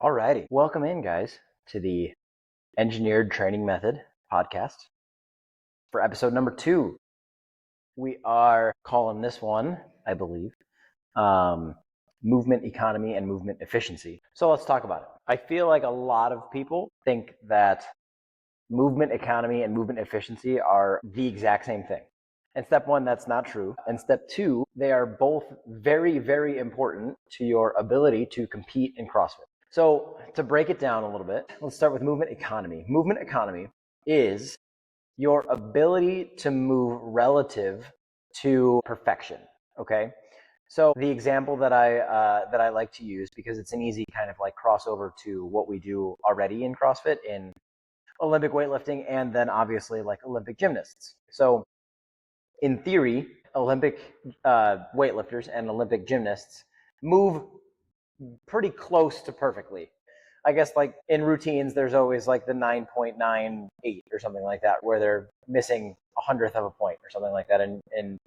Alrighty, welcome in, guys, to the Engineered Training Method podcast for episode number 2. We are calling this one, I believe, movement economy and movement efficiency. So let's talk about it. I feel like a lot of people think that movement economy and movement efficiency are the exact same thing. And step 1, that's not true. And step 2, they are both very, very important to your ability to compete in CrossFit. So to break it down a little bit, let's start with movement economy. Movement economy is your ability to move relative to perfection, okay? So the example that I like to use, because it's an easy kind of like crossover to what we do already in CrossFit in Olympic weightlifting and then obviously like Olympic gymnasts. So in theory, Olympic weightlifters and Olympic gymnasts move pretty close to perfectly. I guess like in routines, there's always like the 9.98 or something like that, where they're missing 100th of a point or something like that in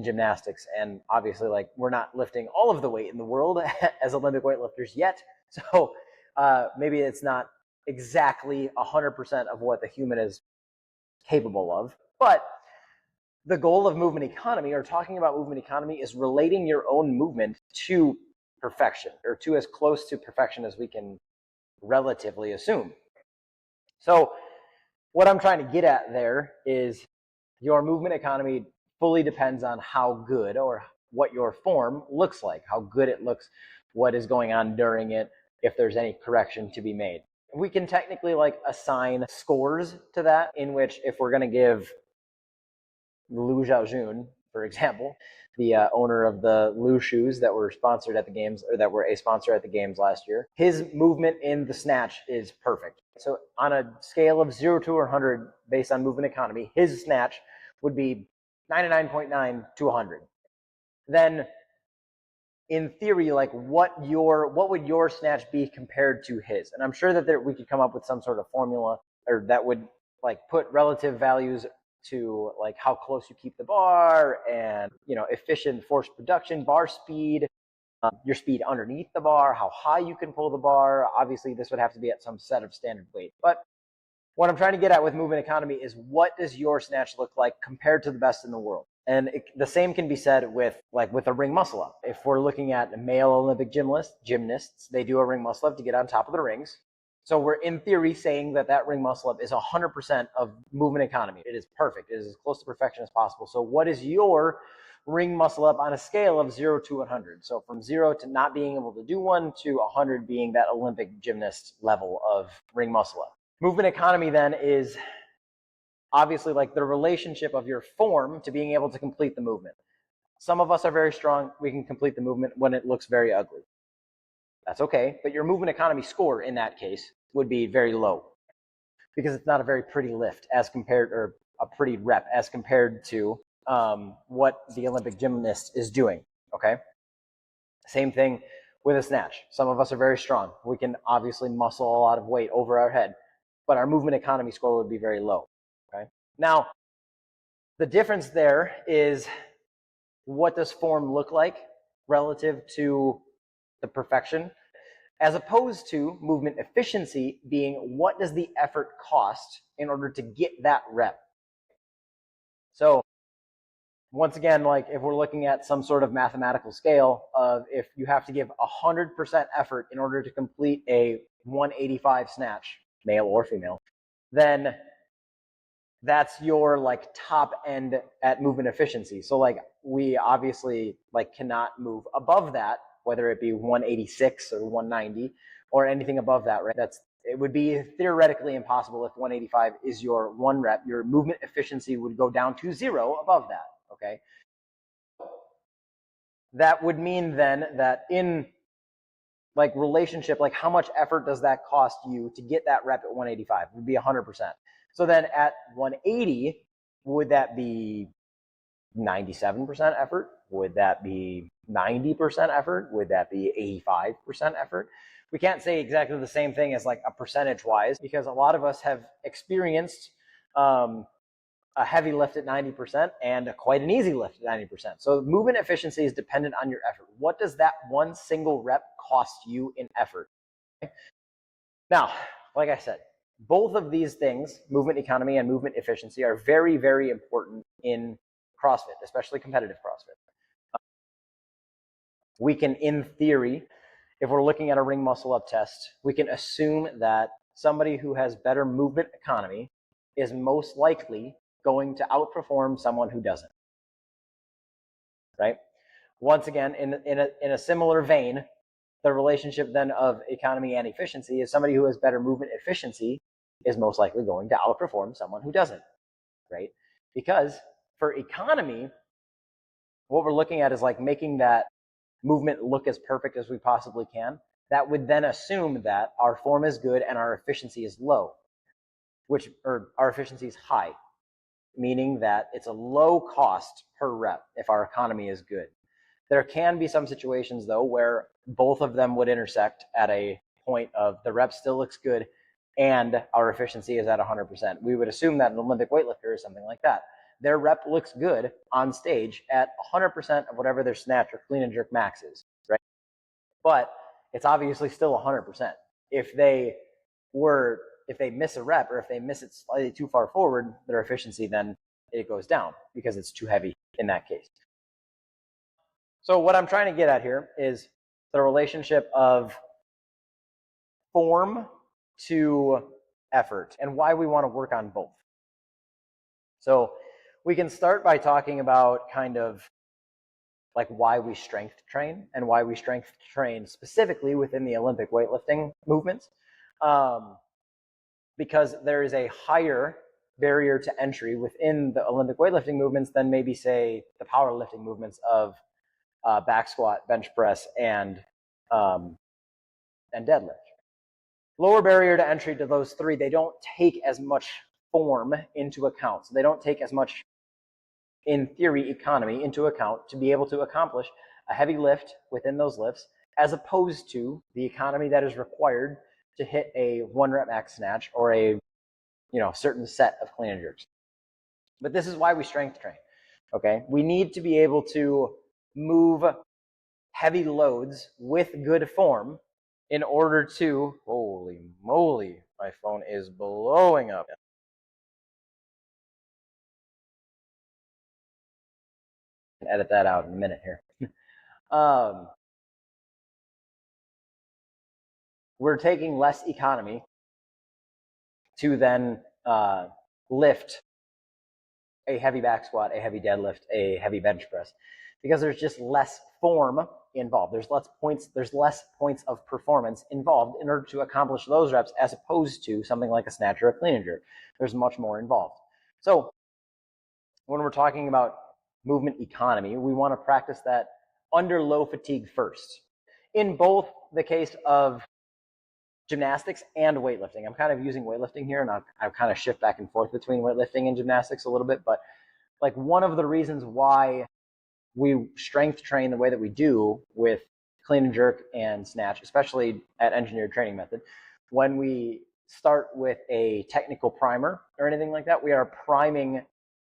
gymnastics. And obviously, like we're not lifting all of the weight in the world as Olympic weightlifters yet, so maybe it's not exactly 100% of what the human is capable of, but the goal of movement economy, or talking about movement economy, is relating your own movement to perfection, or to as close to perfection as we can relatively assume. So what I'm trying to get at there is your movement economy fully depends on how good or what your form looks like, how good it looks, what is going on during it, if there's any correction to be made. We can technically like assign scores to that, in which if we're going to give Lu Xiaojun, for example, the owner of the Lu shoes that were sponsored at the games, or that were a sponsor at the games last year, his movement in the snatch is perfect. So on a scale of 0 to 100 based on movement economy, his snatch would be 99.9 to 100. Then in theory, like what would your snatch be compared to his? And I'm sure that we could come up with some sort of formula, or that would like put relative values to like how close you keep the bar, and efficient force production, bar speed, your speed underneath the bar, how high you can pull the bar. Obviously this would have to be at some set of standard weight, but what I'm trying to get at with movement economy is, what does your snatch look like compared to the best in the world? And the same can be said with a ring muscle up. If we're looking at male Olympic gymnasts, they do a ring muscle up to get on top of the rings. So we're in theory saying that ring muscle up is 100% of movement economy. It is perfect. It is as close to perfection as possible. So what is your ring muscle up on a scale of 0 to 100? So from 0 to not being able to do one, to 100 being that Olympic gymnast level of ring muscle up. Movement economy then is obviously like the relationship of your form to being able to complete the movement. Some of us are very strong. We can complete the movement when it looks very ugly. That's okay, but your movement economy score in that case would be very low, because it's not a very pretty lift as compared, or a pretty rep as compared to what the Olympic gymnast is doing, okay? Same thing with a snatch. Some of us are very strong. We can obviously muscle a lot of weight over our head, but our movement economy score would be very low, okay? Now, the difference there is, what does form look like relative to the perfection, as opposed to movement efficiency being, what does the effort cost in order to get that rep? So once again, like if we're looking at some sort of mathematical scale of, if you have to give 100% effort in order to complete a 185 snatch, male or female, then that's your like top end at movement efficiency. So like we obviously like cannot move above that, whether it be 186 or 190 or anything above that, right? It would be theoretically impossible. If 185 is your one rep, your movement efficiency would go down to 0 above that, okay? That would mean then that in like relationship, like how much effort does that cost you to get that rep at 185? It would be 100%. So then at 180, would that be 97% effort? Would that be 90% effort? Would that be 85% effort? We can't say exactly the same thing as like a percentage wise, because a lot of us have experienced a heavy lift at 90% and quite an easy lift at 90%. So movement efficiency is dependent on your effort. What does that one single rep cost you in effort? Now, like I said, both of these things, movement economy and movement efficiency, are very, very important in CrossFit, especially competitive CrossFit. We can, in theory, if we're looking at a ring muscle up test, we can assume that somebody who has better movement economy is most likely going to outperform someone who doesn't, right? Once again, in a similar vein, the relationship then of economy and efficiency is somebody who has better movement efficiency is most likely going to outperform someone who doesn't, right? Because for economy, what we're looking at is like making that movement look as perfect as we possibly can. That would then assume that our form is good and our efficiency is low, or our efficiency is high, meaning that it's a low cost per rep if our economy is good. There can be some situations, though, where both of them would intersect at a point of the rep still looks good and our efficiency is at 100%. We would assume that an Olympic weightlifter is something like that. Their rep looks good on stage at 100% of whatever their snatch or clean and jerk max is, right? But it's obviously still 100%. If they miss a rep or if they miss it slightly too far forward, their efficiency then it goes down because it's too heavy in that case. So what I'm trying to get at here is the relationship of form to effort and why we want to work on both. So we can start by talking about kind of like why we strength train and why we strength train specifically within the Olympic weightlifting movements. Because there is a higher barrier to entry within the Olympic weightlifting movements than maybe, say, the powerlifting movements of back squat, bench press, and deadlift. Lower barrier to entry to those three, they don't take as much form into account. So they don't take as much, in theory, economy into account to be able to accomplish a heavy lift within those lifts, as opposed to the economy that is required to hit a 1 rep max snatch or a certain set of clean and jerks. But this is why we strength train. Okay, we need to be able to move heavy loads with good form in order to, holy moly, my phone is blowing up. Edit that out in a minute here. We're taking less economy to then lift a heavy back squat, a heavy deadlift, a heavy bench press, because there's just less form involved. There's less points of performance involved in order to accomplish those reps, as opposed to something like a snatch or a clean and jerk. There's much more involved. So when we're talking about movement economy, we want to practice that under low fatigue first. In both the case of gymnastics and weightlifting. I'm kind of using weightlifting here, and I'll kind of shift back and forth between weightlifting and gymnastics a little bit, but like one of the reasons why we strength train the way that we do with clean and jerk and snatch, especially at engineered training method, when we start with a technical primer or anything like that, we are priming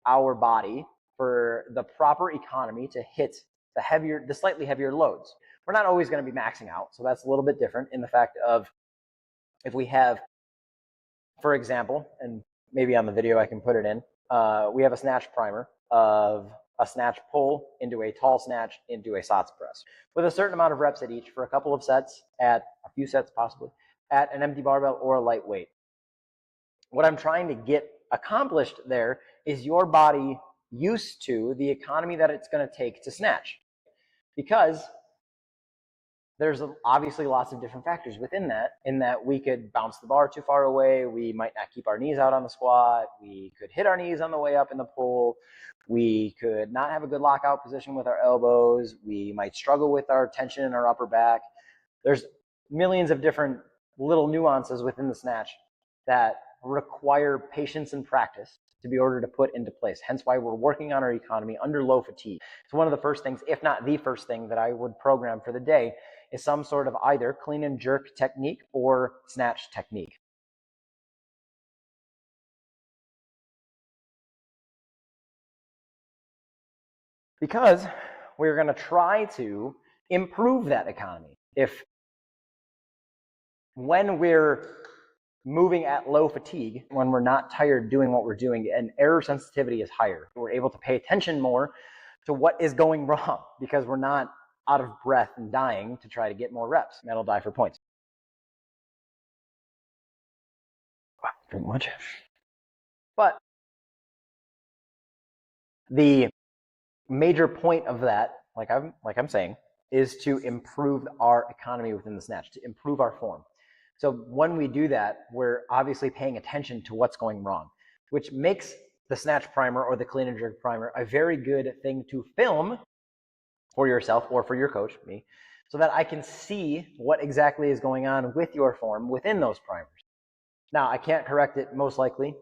our body for the proper economy to hit the slightly heavier loads. We're not always going to be maxing out, so that's a little bit different in the fact of if we have, for example, and maybe on the video I can put it in, we have a snatch primer of a snatch pull into a tall snatch into a SOTS press with a certain amount of reps at each for a couple of sets, at a few sets possibly, at an empty barbell or a light weight. What I'm trying to get accomplished there is your body used to the economy that it's going to take to snatch, because there's obviously lots of different factors within that, in that we could bounce the bar too far away, we might not keep our knees out on the squat, we could hit our knees on the way up in the pull, we could not have a good lockout position with our elbows, we might struggle with our tension in our upper back. There's millions of different little nuances within the snatch that require patience and practice to be ordered to put into place. Hence why we're working on our economy under low fatigue. So one of the first things, if not the first thing that I would program for the day, is some sort of either clean and jerk technique or snatch technique. Because we're going to try to improve that economy. If when we're moving at low fatigue, when we're not tired doing what we're doing, and error sensitivity is higher. We're able to pay attention more to what is going wrong because we're not out of breath and dying to try to get more reps. That'll die for points. Drink much. But the major point of that, like I'm saying, is to improve our economy within the snatch, to improve our form. So when we do that, we're obviously paying attention to what's going wrong, which makes the snatch primer or the clean and jerk primer a very good thing to film for yourself or for your coach, me, so that I can see what exactly is going on with your form within those primers. Now, I can't correct it most likely,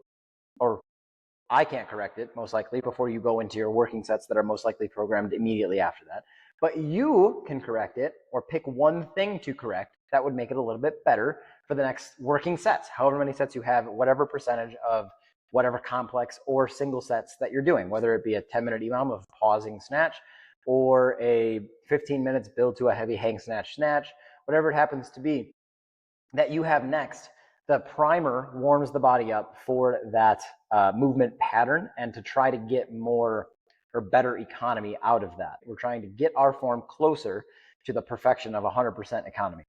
or I can't correct it most likely before you go into your working sets that are most likely programmed immediately after that. But you can correct it or pick one thing to correct that would make it a little bit better for the next working sets, however many sets you have, whatever percentage of whatever complex or single sets that you're doing, whether it be a 10-minute EMOM of pausing snatch or a 15 minutes build to a heavy hang snatch, whatever it happens to be that you have next. The primer warms the body up for that movement pattern and to try to get more or better economy out of that. We're trying to get our form closer to the perfection of 100% economy.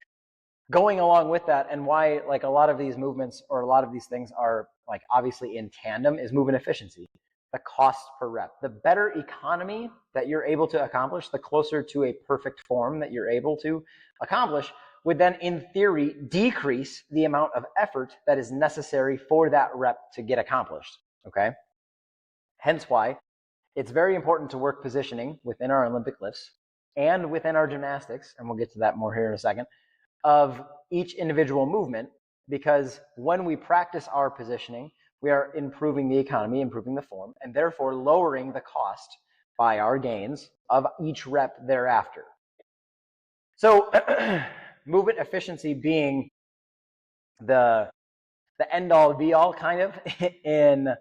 Going along with that, and why like a lot of these movements or a lot of these things are like obviously in tandem, is movement efficiency. The cost per rep. The better economy that you're able to accomplish, the closer to a perfect form that you're able to accomplish, would then, in theory, decrease the amount of effort that is necessary for that rep to get accomplished, okay? Hence why it's very important to work positioning within our Olympic lifts and within our gymnastics, and we'll get to that more here in a second, of each individual movement, because when we practice our positioning, we are improving the economy, improving the form, and therefore lowering the cost by our gains of each rep thereafter. So movement efficiency being the end all be all kind of in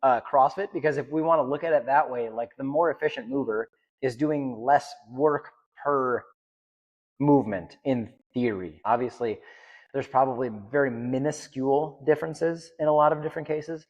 CrossFit, because if we want to look at it that way, like the more efficient mover is doing less work per movement in theory. Obviously, there's probably very minuscule differences in a lot of different cases.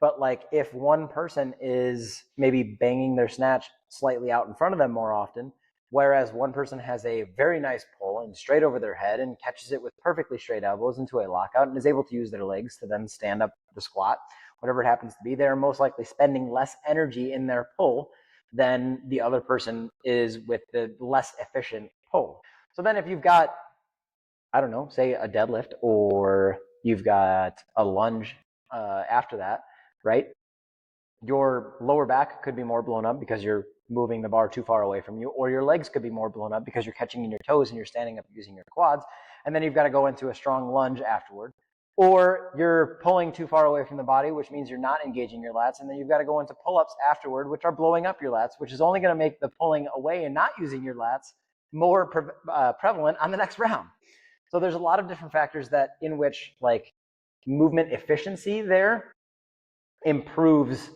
But like if one person is maybe banging their snatch slightly out in front of them more often, whereas one person has a very nice pull and straight over their head and catches it with perfectly straight elbows into a lockout and is able to use their legs to then stand up the squat, whatever it happens to be, they're most likely spending less energy in their pull than the other person is with the less efficient pull. So then if you've got, I don't know, say a deadlift, or you've got a lunge after that, right? Your lower back could be more blown up because you're moving the bar too far away from you, or your legs could be more blown up because you're catching in your toes and you're standing up using your quads, and then you've got to go into a strong lunge afterward. Or you're pulling too far away from the body, which means you're not engaging your lats, and then you've got to go into pull-ups afterward, which are blowing up your lats, which is only going to make the pulling away and not using your lats more prevalent on the next round. So there's a lot of different factors that in which like movement efficiency there improves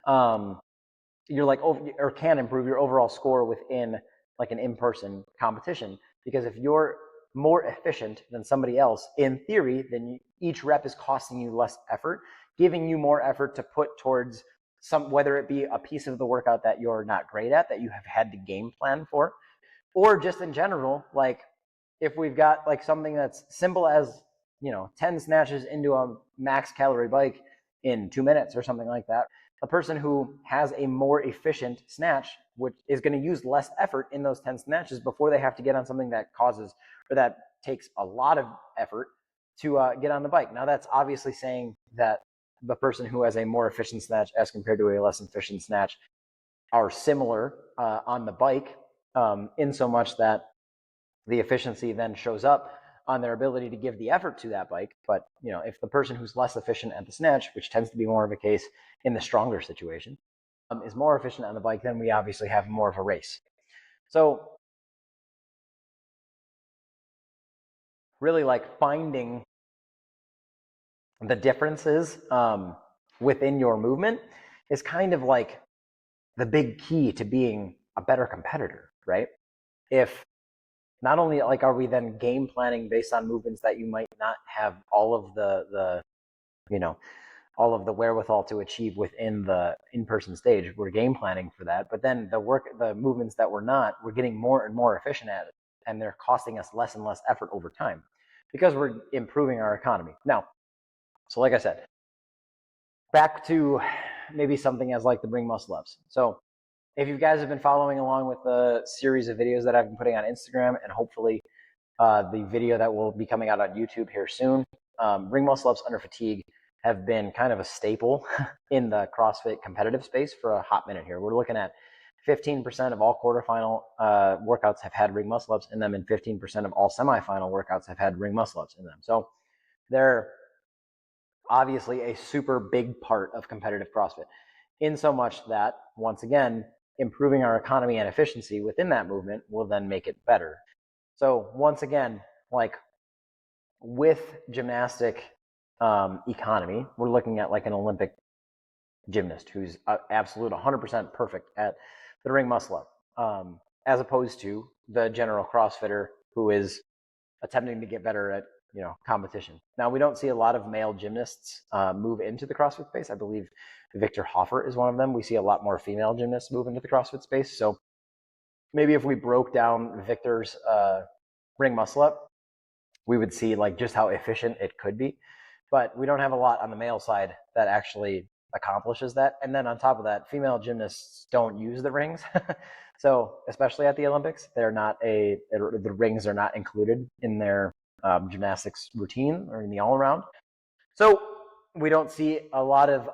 your like or can improve your overall score within like an in-person competition, because if you're more efficient than somebody else in theory, then each rep is costing you less effort, giving you more effort to put towards some, whether it be a piece of the workout that you're not great at that you have had to game plan for, or just in general, like if we've got like something that's simple as 10 snatches into a max calorie bike in 2 minutes or something like that, a person who has a more efficient snatch, which is going to use less effort in those 10 snatches before they have to get on something that causes or that takes a lot of effort to get on the bike. Now that's obviously saying that the person who has a more efficient snatch as compared to a less efficient snatch are similar on the bike, in so much that the efficiency then shows up on their ability to give the effort to that bike. But if the person who's less efficient at the snatch, which tends to be more of a case in the stronger situation, is more efficient on the bike, then we obviously have more of a race. So really like finding the differences within your movement is kind of like the big key to being a better competitor, right? If not only like are we then game planning based on movements that you might not have all of the you know, all of the wherewithal to achieve within the in-person stage. We're game planning for that, but then the movements that we're not, we're getting more and more efficient at it, and they're costing us less and less effort over time because we're improving our economy. Now, so like I said, back to maybe something as like the bring muscle ups. So if you guys have been following along with the series of videos that I've been putting on Instagram, and hopefully the video that will be coming out on YouTube here soon, ring muscle ups under fatigue have been kind of a staple in the CrossFit competitive space for a hot minute here. We're looking at 15% of all quarterfinal workouts have had ring muscle ups in them, and 15% of all semifinal workouts have had ring muscle ups in them. So they're obviously a super big part of competitive CrossFit, in so much that, once again, improving our economy and efficiency within that movement will then make it better. So once again, like with gymnastic economy, we're looking at like an Olympic gymnast who's absolute 100% perfect at the ring muscle up, as opposed to the general CrossFitter who is attempting to get better at competition. Now, we don't see a lot of male gymnasts move into the CrossFit space. I believe Victor Hoffer is one of them. We see a lot more female gymnasts move into the CrossFit space. So maybe if we broke down Victor's ring muscle up, we would see like just how efficient it could be. But we don't have a lot on the male side that actually accomplishes that. And then on top of that, female gymnasts don't use the rings. So especially at the Olympics, the rings are not included in their gymnastics routine or in the all around. So we don't see a lot of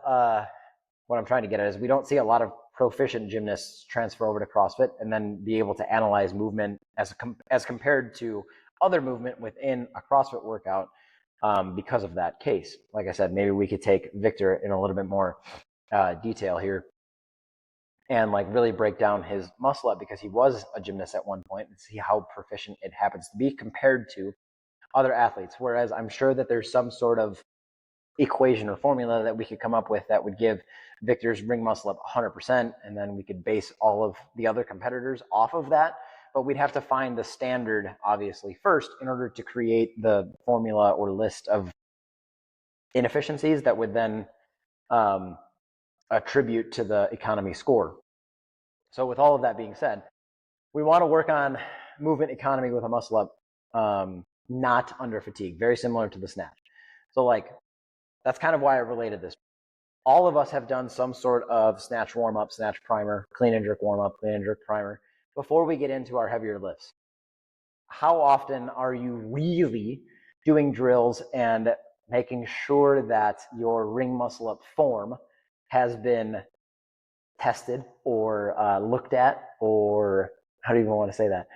what I'm trying to get at is we don't see a lot of proficient gymnasts transfer over to CrossFit and then be able to analyze movement as compared to other movement within a CrossFit workout because of that case. Like I said, maybe we could take Victor in a little bit more detail here and like really break down his muscle up, because he was a gymnast at one point, and see how proficient it happens to be compared to other athletes. Whereas I'm sure that there's some sort of equation or formula that we could come up with that would give Victor's ring muscle up 100%, and then we could base all of the other competitors off of that. But we'd have to find the standard, obviously, first in order to create the formula or list of inefficiencies that would then attribute to the economy score. So with all of that being said, we want to work on movement economy with a muscle up, not under fatigue, very similar to the snatch. So like, that's kind of why I related this. All of us have done some sort of snatch warm-up, snatch primer, clean and jerk warm-up, clean and jerk primer before we get into our heavier lifts. How often are you really doing drills and making sure that your ring muscle up form has been tested or looked at, or how do you even want to say that,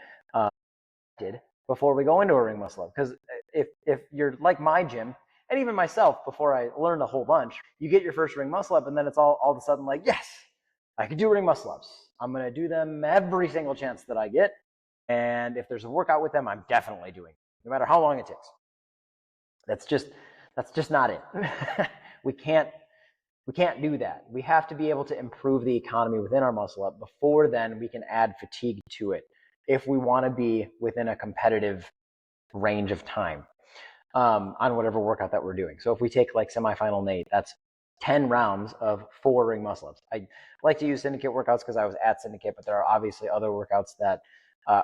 before we go into a ring muscle up? Because if you're like my gym, and even myself, before I learned a whole bunch, you get your first ring muscle up, and then it's all of a sudden like, yes, I can do ring muscle ups. I'm going to do them every single chance that I get. And if there's a workout with them, I'm definitely doing it, no matter how long it takes. That's just not it. We can't do that. We have to be able to improve the economy within our muscle up. Before then, we can add fatigue to it if we want to be within a competitive range of time on whatever workout that we're doing. So if we take like semifinal Nate, that's 10 rounds of 4 ring muscle ups. I like to use syndicate workouts because I was at syndicate, but there are obviously other workouts that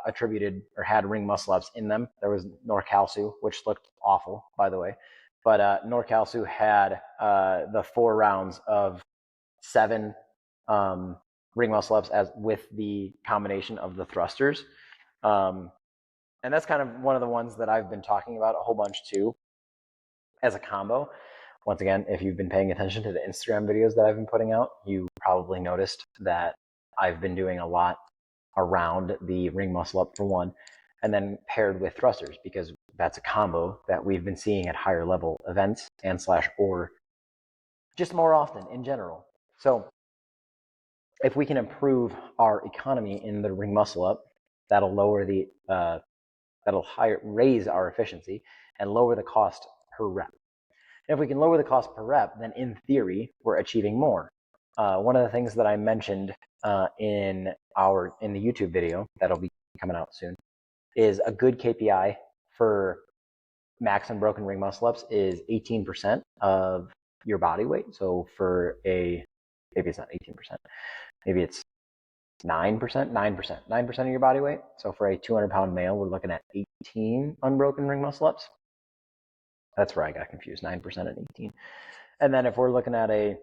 attributed or had ring muscle ups in them. There was NorCalSu, which looked awful, by the way. But NorCalSu had the 4 rounds of 7 ring muscle ups as with the combination of the thrusters. And that's kind of one of the ones that I've been talking about a whole bunch too as a combo. Once again, if you've been paying attention to the Instagram videos that I've been putting out, you probably noticed that I've been doing a lot around the ring muscle up for one, and then paired with thrusters, because that's a combo that we've been seeing at higher level events and / or just more often in general. So if we can improve our economy in the ring muscle up, that'll lower the raise our efficiency and lower the cost per rep. And if we can lower the cost per rep, then in theory, we're achieving more. One of the things that I mentioned in the YouTube video that'll be coming out soon is a good KPI for max unbroken ring muscle ups is 18% of your body weight. So for maybe it's not 18%, maybe it's 9% of your body weight. So for a 200-pound male, we're looking at 18 unbroken ring muscle ups. That's where I got confused, 9% and 18. And then if we're looking at a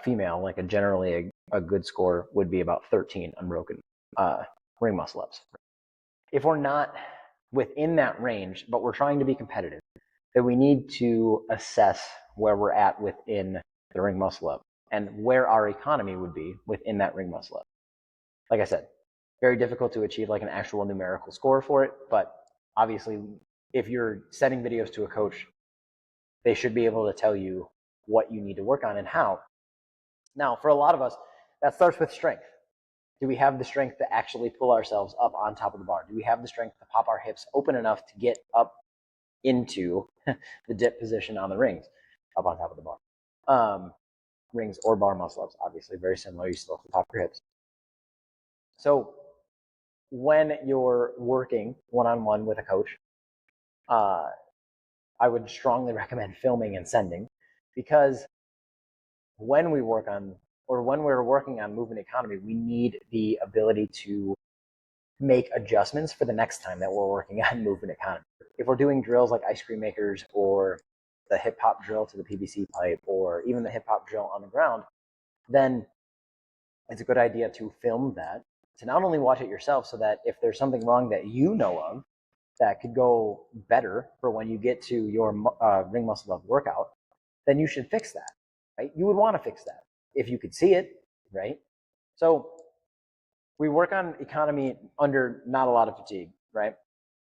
female, like generally a good score would be about 13 unbroken ring muscle ups. If we're not within that range, but we're trying to be competitive, then we need to assess where we're at within the ring muscle up and where our economy would be within that ring muscle up. Like I said, very difficult to achieve like an actual numerical score for it, but obviously if you're sending videos to a coach, they should be able to tell you what you need to work on and how. Now, for a lot of us, that starts with strength. Do we have the strength to actually pull ourselves up on top of the bar? Do we have the strength to pop our hips open enough to get up into the dip position on the rings, up on top of the bar? Rings or bar muscle ups, obviously, very similar. You still have to pop your hips. So when you're working one-on-one with a coach, I would strongly recommend filming and sending, because when we're working on movement economy, we need the ability to make adjustments for the next time that we're working on movement economy. If we're doing drills like ice cream makers or the hip hop drill to the PVC pipe or even the hip hop drill on the ground, then it's a good idea to film that, to not only watch it yourself so that if there's something wrong that you know of that could go better for when you get to your ring muscle up workout, then you should fix that, right? You would want to fix that if you could see it, right? So we work on economy under not a lot of fatigue, right?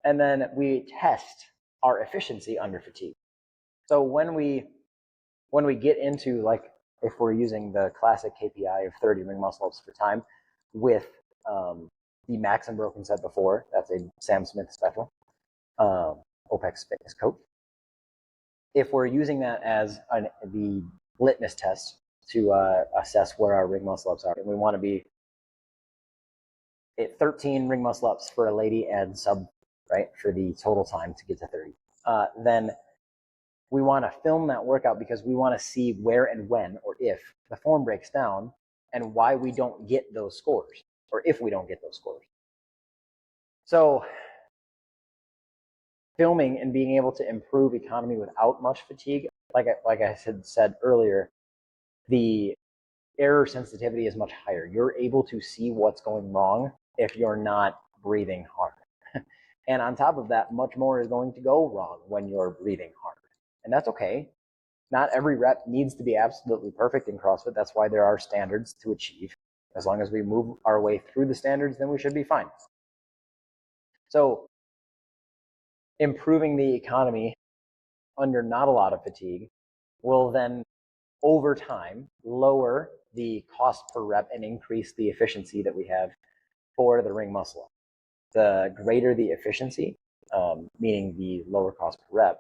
And then we test our efficiency under fatigue. So when we get into, like, if we're using the classic KPI of 30 ring muscle ups for time with the max unbroken set before, that's a Sam Smith special, OPEX fitness coach. If we're using that as the litmus test to assess where our ring muscle ups are, and we want to be at 13 ring muscle ups for a lady and sub, right, for the total time to get to 30, then we want to film that workout because we want to see where and when or if the form breaks down and why we don't get those scores, or if we don't get those scores. So filming and being able to improve economy without much fatigue, like I said earlier, the error sensitivity is much higher. You're able to see what's going wrong if you're not breathing hard. And on top of that, much more is going to go wrong when you're breathing hard. And that's okay. Not every rep needs to be absolutely perfect in CrossFit. That's why there are standards to achieve. As long as we move our way through the standards, then we should be fine. So improving the economy under not a lot of fatigue will then, over time, lower the cost per rep and increase the efficiency that we have for the ring muscle up. The greater the efficiency, meaning the lower cost per rep,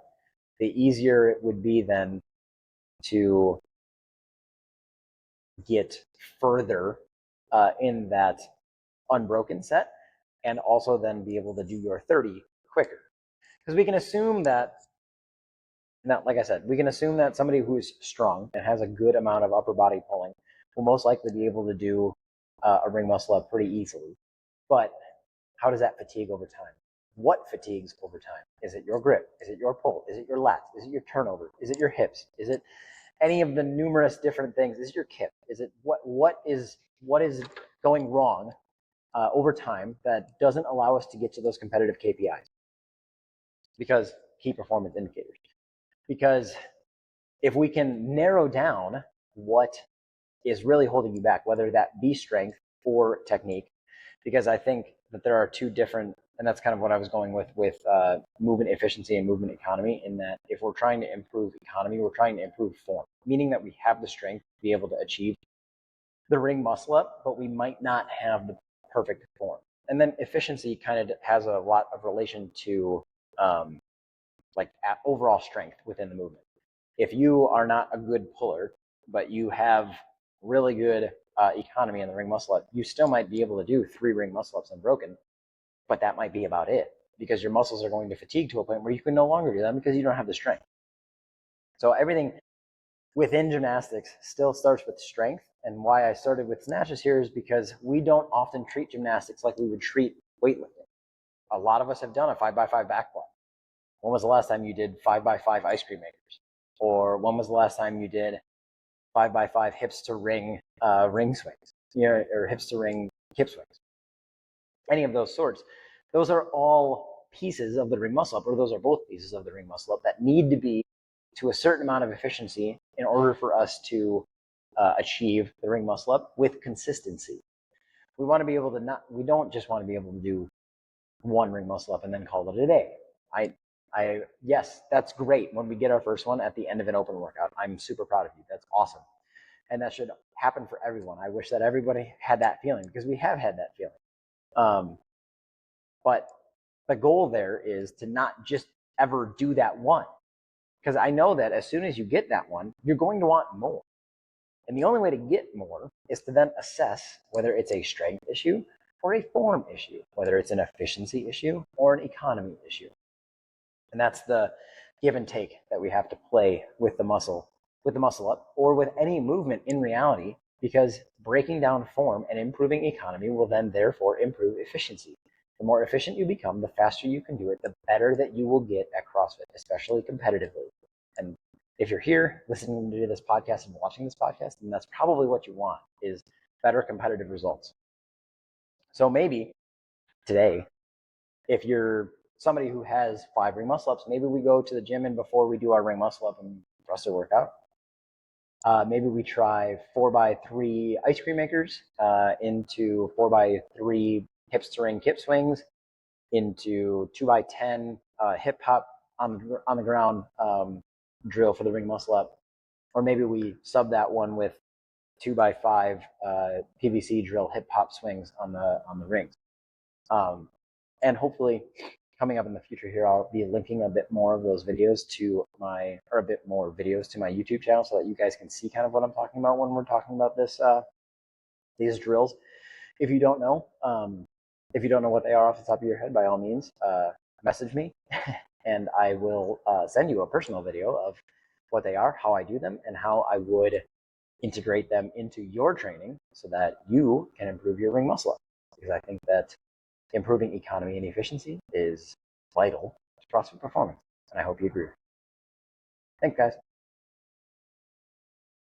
the easier it would be then to get further in that unbroken set, and also then be able to do your 30 quicker. Because we can assume that, now, like I said, we can assume that somebody who's strong and has a good amount of upper body pulling will most likely be able to do a ring muscle up pretty easily. But how does that fatigue over time? What fatigues over time? Is it your grip? Is it your pull? Is it your lats? Is it your turnover? Is it your hips? Is it any of the numerous different things? Is it your kip? Is it what is going wrong over time that doesn't allow us to get to those competitive KPIs? Because key performance indicators. Because if we can narrow down what is really holding you back, whether that be strength or technique, because I think that there are two different, and that's kind of what I was going with movement efficiency and movement economy, in that if we're trying to improve economy, we're trying to improve form, meaning that we have the strength to be able to achieve the ring muscle up, but we might not have the perfect form. And then efficiency kind of has a lot of relation to like overall strength within the movement. If you are not a good puller, but you have really good economy in the ring muscle up, you still might be able to do 3 ring muscle ups unbroken, but that might be about it, because your muscles are going to fatigue to a point where you can no longer do them because you don't have the strength. So everything within gymnastics still starts with strength. And why I started with snatches here is because we don't often treat gymnastics like we would treat weightlifting. A lot of us have done a 5x5 back pull. When was the last time you did 5x5 ice cream makers? Or when was the last time you did 5x5 hips to ring swings, or hips to ring hip swings? Any of those sorts. Those are all pieces of the ring muscle up, or those are both pieces of the ring muscle up that need to be to a certain amount of efficiency in order for us to achieve the ring muscle up with consistency. We want to be able to we don't just want to be able to do one ring muscle up and then call it a day. Yes, that's great when we get our first one at the end of an open workout. I'm super proud of you. That's awesome. And that should happen for everyone. I wish that everybody had that feeling, because we have had that feeling. But the goal there is to not just ever do that one, because I know that as soon as you get that one, you're going to want more. And the only way to get more is to then assess whether it's a strength issue or a form issue, whether it's an efficiency issue or an economy issue. And that's the give and take that we have to play with the muscle up, or with any movement in reality, because breaking down form and improving economy will then therefore improve efficiency. The more efficient you become, the faster you can do it, the better that you will get at CrossFit, especially competitively. And if you're here listening to this podcast and watching this podcast, then that's probably what you want, is better competitive results. So maybe today, if you're somebody who has 5 ring muscle ups, maybe we go to the gym, and before we do our ring muscle up and thruster workout, maybe we try 4x3 ice cream makers into 4x3 hips to ring hip swings, into 2x10 hip hop on the ground drill for the ring muscle up. Or maybe we sub that one with 2x5 PVC drill hip hop swings on the rings. And hopefully coming up in the future here, I'll be linking a bit more of those videos to my YouTube channel, so that you guys can see kind of what I'm talking about when we're talking about these drills. If you don't know what they are off the top of your head, by all means, message me and I will send you a personal video of what they are, how I do them, and how I would integrate them into your training so that you can improve your ring muscle up. Because I think that improving economy and efficiency is vital to CrossFit performance, and I hope you agree. Thanks, guys.